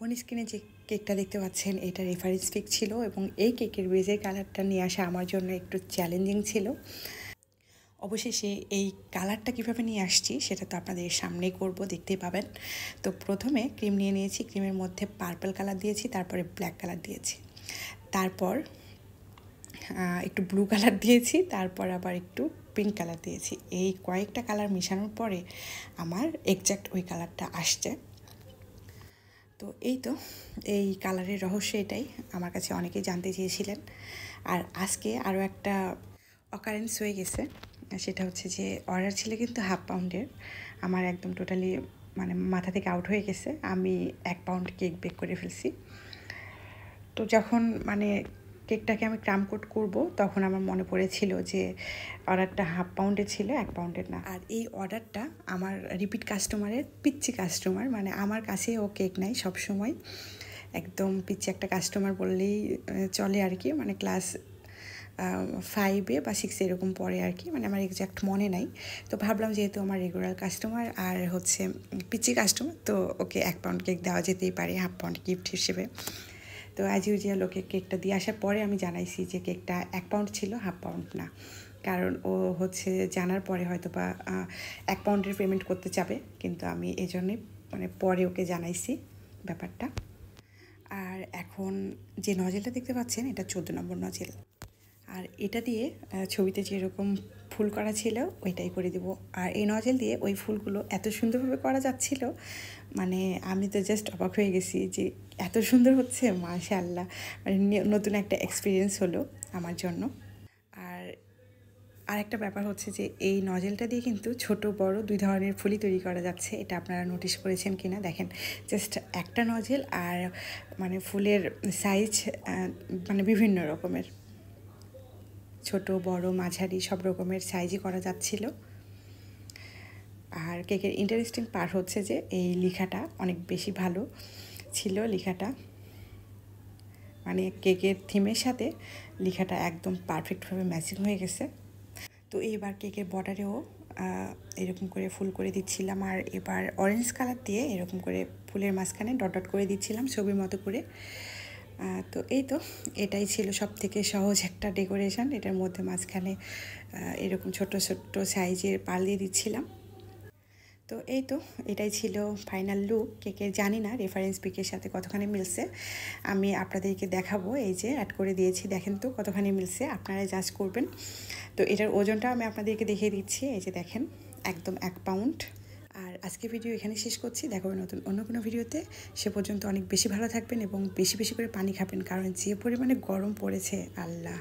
এখন স্ক্রিনে যে কেকটা দেখতে পাচ্ছেন এটা রেফারেন্স পিক ছিল এবং এই কেকের বেজের কালারটা নিয়ে আসা আমার জন্য একটু চ্যালেঞ্জিং ছিল। অবশেষে এই কালারটা কীভাবে নিয়ে আসছি সেটা তো আপনাদের সামনেই করব, দেখতেই পাবেন। তো প্রথমে ক্রিম নিয়ে নিয়েছি, ক্রিমের মধ্যে পার্পল কালার দিয়েছি, তারপরে ব্ল্যাক কালার দিয়েছি, তারপর একটু ব্লু কালার দিয়েছি, তারপর আবার একটু পিঙ্ক কালার দিয়েছি। এই কয়েকটা কালার মেশানোর পরে আমার এক্স্যাক্ট ওই কালারটা আসছে। তো এই তো এই কালারের রহস্য এটাই, আমার কাছে অনেকেই জানতে চেয়েছিলেন। আর আজকে আরও একটা অকারেন্স হয়ে গেছে, সেটা হচ্ছে যে অর্ডার ছিল কিন্তু 1/2 পাউন্ডের। আমার একদম টোটালি মানে মাথা থেকে আউট হয়ে গেছে, আমি 1 পাউন্ড কেক বেক করে ফেলছি। তো যখন মানে কেকটাকে আমি ক্রাম কোট করব তখন আমার মনে পড়েছিল যে অর্ডারটা 1/2 পাউন্ডের ছিল, 1 পাউন্ডের না। আর এই অর্ডারটা আমার রিপিট কাস্টমারের, পিচ্ছি কাস্টমার, মানে আমার কাছে ও কেক নেয় সবসময়, একদম পিচ্ছি একটা কাস্টমার বললেই চলে আর কি। মানে ক্লাস 5-এ বা 6-এ এরকম পড়ে আর কি, মানে আমার এক্স্যাক্ট মনে নাই। তো ভাবলাম যেহেতু আমার রেগুলার কাস্টমার আর হচ্ছে পিচ্ছি কাস্টমার, তো ওকে 1 পাউন্ড কেক দেওয়া যেতেই পারে 1/2 পাউন্ড গিফট হিসেবে। তো অ্যাজ ইউজুয়াল ওকে কেকটা দিয়ে আসার পরে আমি জানাইছি যে কেকটা 1 পাউন্ড ছিল, 1/2 পাউন্ড না। কারণ ও হচ্ছে জানার পরে হয়তো বা 1 পাউন্ডের পেমেন্ট করতে চাবে, কিন্তু আমি এই জন্যই মানে পরে ওকে জানাইছি ব্যাপারটা। আর এখন যে নজেলটা দেখতে পাচ্ছেন এটা 14 নম্বর নজেল, আর এটা দিয়ে ছবিতে যেরকম ফুল করা ছিল ওইটাই করে দেবো। আর এই নজেল দিয়ে ওই ফুলগুলো এত সুন্দরভাবে করা যাচ্ছিল, মানে আমি তো জাস্ট অবাক হয়ে গেছি যে এত সুন্দর হচ্ছে, মাশাআল্লাহ। মানে নতুন একটা এক্সপিরিয়েন্স হলো আমার জন্য। আর একটা ব্যাপার হচ্ছে যে এই নজেলটা দিয়ে কিন্তু ছোট বড় 2 ধরনের ফুলই তৈরি করা যাচ্ছে, এটা আপনারা নোটিশ করেছেন কি না দেখেন। জাস্ট একটা নজেল আর মানে ফুলের সাইজ মানে বিভিন্ন রকমের, ছোট বড় মাঝারি সব রকমের সাইজই করা যাচ্ছিল। আর কেকের ইন্টারেস্টিং পার্ট হচ্ছে যে এই লেখাটা অনেক বেশি ভালো ছিল, লেখাটা মানে কেকের থিমের সাথে লেখাটা একদম পারফেক্টভাবে ম্যাচিং হয়ে গেছে। তো এইবার কেকের বর্ডারেও এরকম করে ফুল করে দিচ্ছিলাম, আর এবার অরেঞ্জ কালার দিয়ে এরকম করে ফুলের মাঝখানে ডট ডট করে দিচ্ছিলাম ছবির মতো করে। তো এই তো এটাই ছিল সব থেকে সহজ একটা ডেকোরেশন। এটার মধ্যে মাঝখানে এরকম ছোট ছোট্ট সাইজের পাল দিয়ে দিচ্ছিলাম। তো এই তো এটাই ছিল ফাইনাল লুক কেকের। জানি না রেফারেন্স পিকের সাথে কতখানি মিলছে, আমি আপনাদেরকে দেখাবো। এই যে অ্যাড করে দিয়েছি, দেখেন তো কতখানি মিলছে, আপনারা জাজ করবেন। তো এটার ওজনটা আমি আপনাদেরকে দেখিয়ে দিচ্ছি, এই যে দেখেন একদম 1 পাউন্ড। আর আজকে ভিডিও এখানে শেষ করছি, দেখা হবে নতুন অন্য কোনো ভিডিওতে। সে পর্যন্ত অনেক বেশি ভালো থাকবেন এবং বেশি বেশি করে পানি খাবেন, কারণ যে পরিমাণে গরম পড়েছে, আল্লাহ।